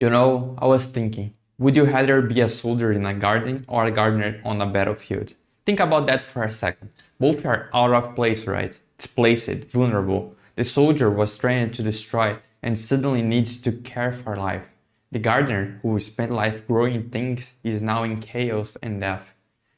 I was thinking, would you rather be a soldier in a garden or a gardener on a battlefield? Think about that for a second. Both are out of place, right? Displaced, vulnerable. The soldier was trained to destroy and suddenly needs to care for life. The gardener, who spent life growing things, is now in chaos and death.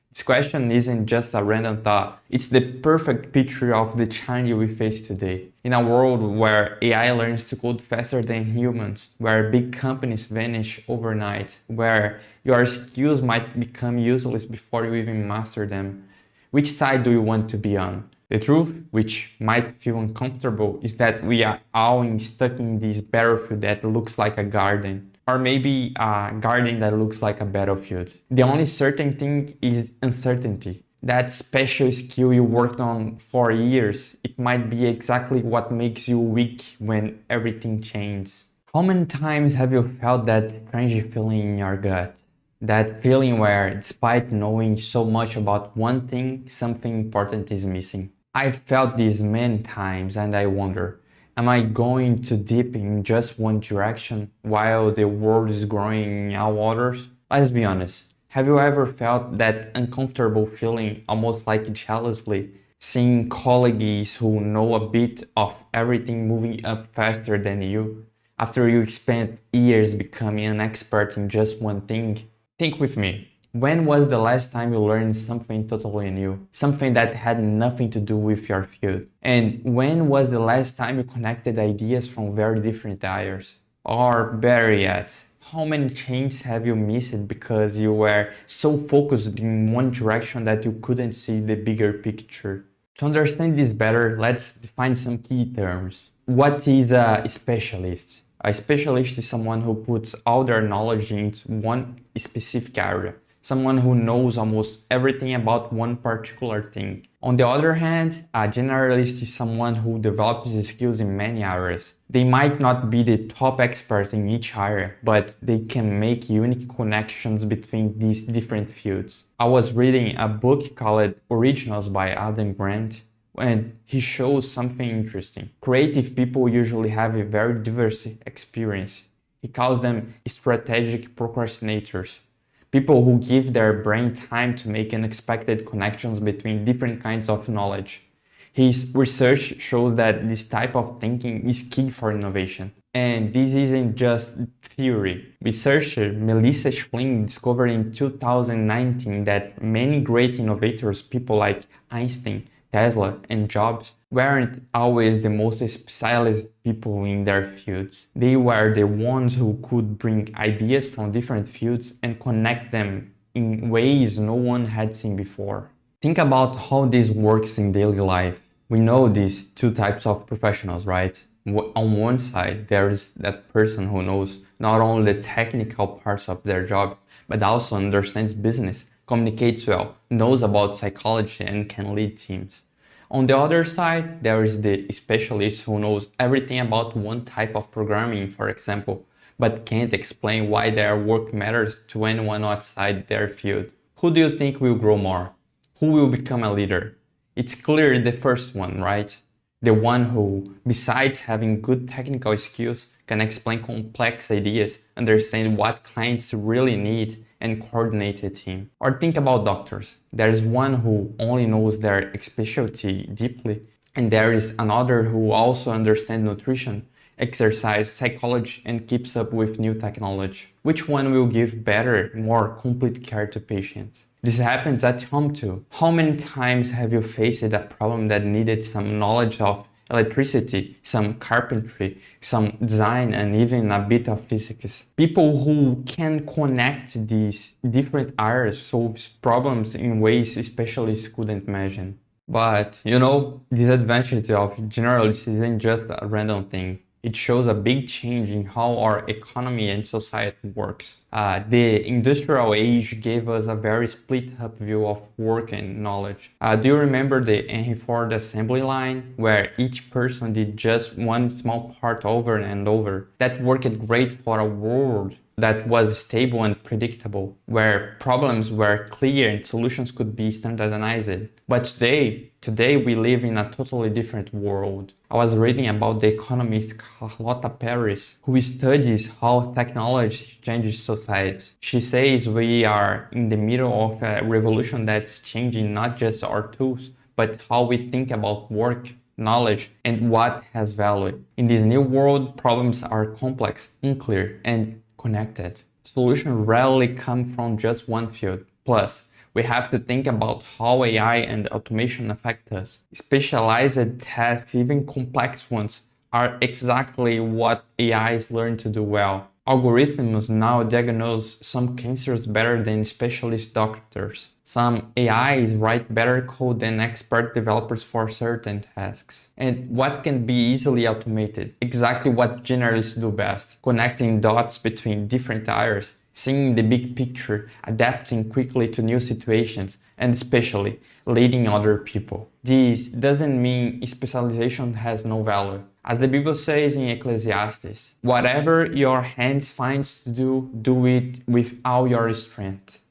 This question isn't just a random thought, it's the perfect picture of the challenge we face today. In a world where AI learns to code faster than humans, where big companies vanish overnight, where your skills might become useless before you even master them, which side do you want to be on? The truth, which might feel uncomfortable, is that we are all stuck in this battlefield that looks like a garden. Or maybe a garden that looks like a battlefield. The only certain thing is uncertainty. That special skill you worked on for years, it might be exactly what makes you weak when everything changes. How many times have you felt that strange feeling in your gut? That feeling where, despite knowing so much about one thing, something important is missing. I've felt this many times and I wonder, am I going too deep in just one direction while the world is growing in all others? Let's be honest. Have you ever felt that uncomfortable feeling, almost like jealously, seeing colleagues who know a bit of everything moving up faster than you, after you spent years becoming an expert in just one thing? Think with me. When was the last time you learned something totally new? Something that had nothing to do with your field? And when was the last time you connected ideas from very different areas? Or better yet, how many changes have you missed because you were so focused in one direction that you couldn't see the bigger picture? To understand this better, let's define some key terms. What is a specialist? A specialist is someone who puts all their knowledge into one specific area, someone who knows almost everything about one particular thing. On the other hand, a generalist is someone who develops skills in many areas. They might not be the top expert in each area, but they can make unique connections between these different fields. I was reading a book called Originals by Adam Grant, and he shows something interesting. Creative people usually have a very diverse experience. He calls them strategic procrastinators. People who give their brain time to make unexpected connections between different kinds of knowledge. His research shows that this type of thinking is key for innovation. And this isn't just theory. Researcher Melissa Schling discovered in 2019 that many great innovators, people like Einstein, Tesla, and Jobs, weren't always the most specialized people in their fields. They were the ones who could bring ideas from different fields and connect them in ways no one had seen before. Think about how this works in daily life. We know these two types of professionals, right? On one side, there's that person who knows not only the technical parts of their job, but also understands business, communicates well, knows about psychology, and can lead teams. On the other side, there is the specialist who knows everything about one type of programming, for example, but can't explain why their work matters to anyone outside their field. Who do you think will grow more? Who will become a leader? It's clear the first one, right? The one who, besides having good technical skills, can explain complex ideas, understand what clients really need, and coordinate a team. Or think about doctors. There is one who only knows their specialty deeply, and there is another who also understands nutrition, exercise, psychology, and keeps up with new technology. Which one will give better, more complete care to patients? This happens at home too. How many times have you faced a problem that needed some knowledge of electricity, some carpentry, some design, and even a bit of physics? People who can connect these different areas solve problems in ways specialists couldn't imagine. But, this advantage of generalists isn't just a random thing. It shows a big change in how our economy and society works. The industrial age gave us a very split up view of work and knowledge. Do you remember the Henry Ford assembly line, where each person did just one small part over and over? That worked great for a world that was stable and predictable, where problems were clear and solutions could be standardized. But today Today we live in a totally different world. I was reading about the economist Carlota Paris, who studies how technology changes society. She says we are in the middle of a revolution that's changing not just our tools, but how we think about work, knowledge, and what has value. In this new world, problems are complex, unclear, and connected. Solutions rarely come from just one field. Plus, we have to think about how AI and automation affect us. Specialized tasks, even complex ones, are exactly what AIs learn to do well. Algorithms now diagnose some cancers better than specialist doctors. Some AIs write better code than expert developers for certain tasks. And what can be easily automated? Exactly what generalists do best, connecting dots between different areas, seeing the big picture, adapting quickly to new situations, and especially leading other people. This doesn't mean specialization has no value. As the Bible says in Ecclesiastes, whatever your hands finds to do, do it with all your strength.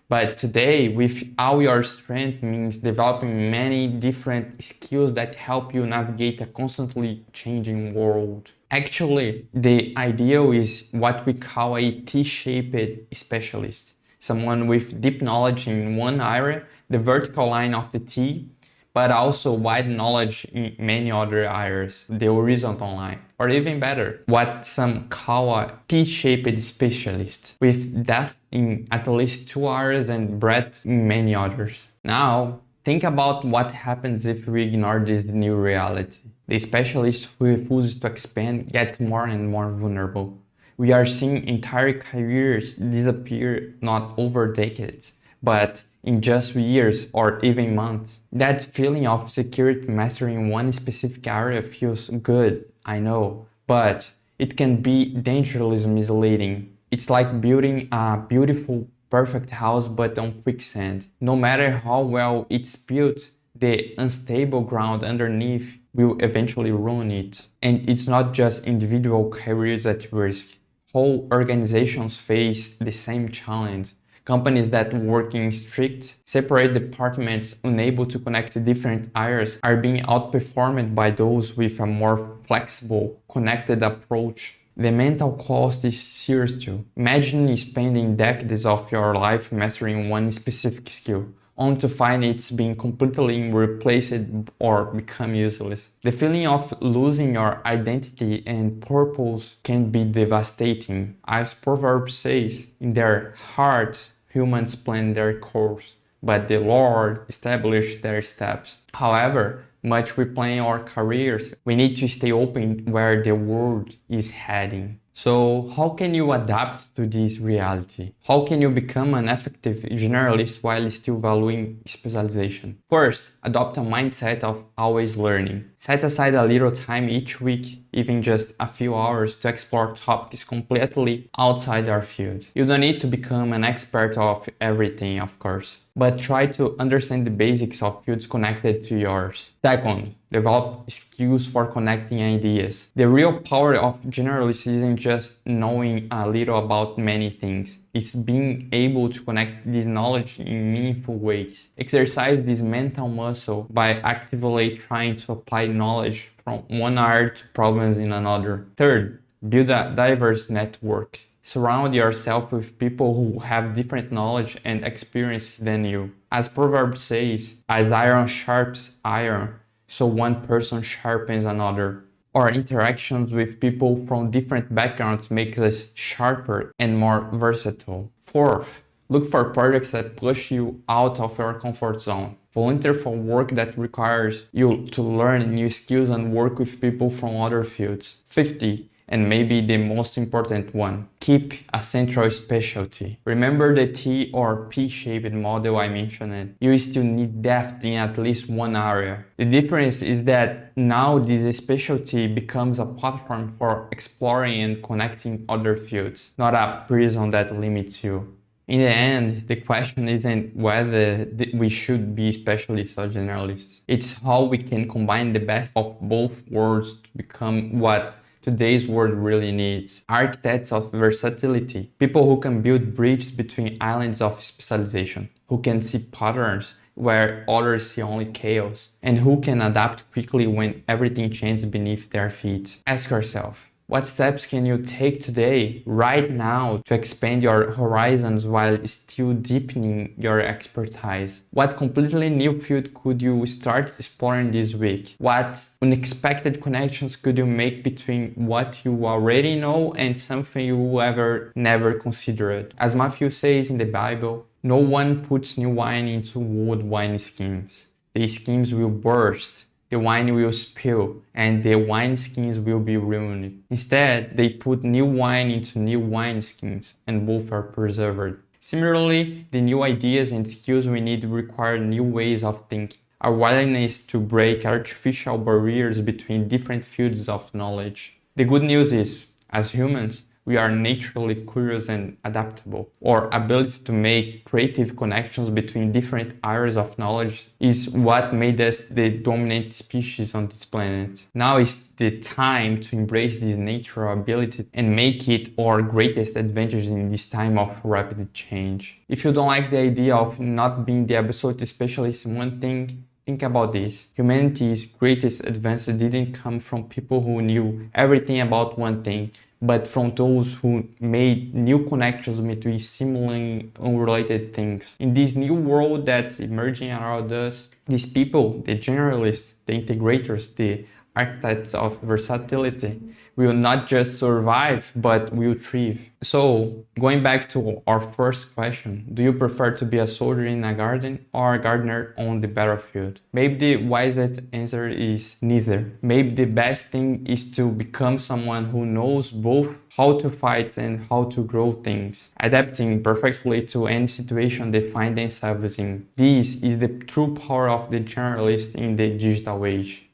But today, with all your strength means developing many different skills that help you navigate a constantly changing world. Actually, the ideal is what we call a T-shaped specialist. Someone with deep knowledge in one area, the vertical line of the T, but also wide knowledge in many other areas, the horizontal line. Or even better, what some call a P-shaped specialist, with depth in at least two areas and breadth in many others. Now, think about what happens if we ignore this new reality. The specialist who refuses to expand gets more and more vulnerable. We are seeing entire careers disappear not over decades, but in just years or even months. That feeling of security mastering one specific area feels good, I know, but it can be dangerously misleading. It's like building a beautiful, perfect house but on quicksand. No matter how well it's built, the unstable ground underneath will eventually ruin it. And it's not just individual careers at risk. Whole organizations face the same challenge. Companies that work in strict, separate departments unable to connect different areas are being outperformed by those with a more flexible, connected approach. The mental cost is serious too. Imagine spending decades of your life mastering one specific skill, only to find it's being completely replaced or become useless. The feeling of losing your identity and purpose can be devastating. As Proverbs says, in their heart, humans plan their course, but the Lord established their steps. However, much we plan our careers, we need to stay open where the world is heading. So how can you adapt to this reality? How can you become an effective generalist while still valuing specialization? First, adopt a mindset of always learning. Set aside a little time each week, even just a few hours, to explore topics completely outside our field. You don't need to become an expert of everything, of course, but try to understand the basics of fields connected to yours. Second, develop skills for connecting ideas. The real power of generalists isn't just knowing a little about many things. It's being able to connect this knowledge in meaningful ways. Exercise this mental muscle by actively trying to apply knowledge from one area to problems in another. Third, build a diverse network. Surround yourself with people who have different knowledge and experiences than you. As Proverbs says, as iron sharpens iron, so one person sharpens another. Our interactions with people from different backgrounds makes us sharper and more versatile. Fourth, look for projects that push you out of your comfort zone. Volunteer for work that requires you to learn new skills and work with people from other fields. 50. And maybe the most important one, keep a central specialty. Remember the T or P-shaped model I mentioned? You still need depth in at least one area. The difference is that now this specialty becomes a platform for exploring and connecting other fields, not a prison that limits you. In the end, the question isn't whether we should be specialists or generalists. It's how we can combine the best of both worlds to become what today's world really needs. Architects of versatility, people who can build bridges between islands of specialization, who can see patterns where others see only chaos, and who can adapt quickly when everything changes beneath their feet. Ask yourself, what steps can you take today, right now, to expand your horizons while still deepening your expertise? What completely new field could you start exploring this week? What unexpected connections could you make between what you already know and something you ever never considered? As Matthew says in the Bible, no one puts new wine into old wine skins. The skins will burst, the wine will spill, and the wineskins will be ruined. Instead, they put new wine into new wineskins, and both are preserved. Similarly, the new ideas and skills we need require new ways of thinking. Our willingness to break artificial barriers between different fields of knowledge. The good news is, as humans, we are naturally curious and adaptable. Our ability to make creative connections between different areas of knowledge is what made us the dominant species on this planet. Now is the time to embrace this natural ability and make it our greatest advantage in this time of rapid change. If you don't like the idea of not being the absolute specialist in one thing, think about this. Humanity's greatest advance didn't come from people who knew everything about one thing, but from those who made new connections between seemingly unrelated things. In this new world that's emerging around us, these people, the generalists, the integrators, the architects of versatility, will not just survive, but will thrive. So, going back to our first question, do you prefer to be a soldier in a garden or a gardener on the battlefield? Maybe the wisest answer is neither. Maybe the best thing is to become someone who knows both how to fight and how to grow things, adapting perfectly to any situation they find themselves in. This is the true power of the generalist in the digital age.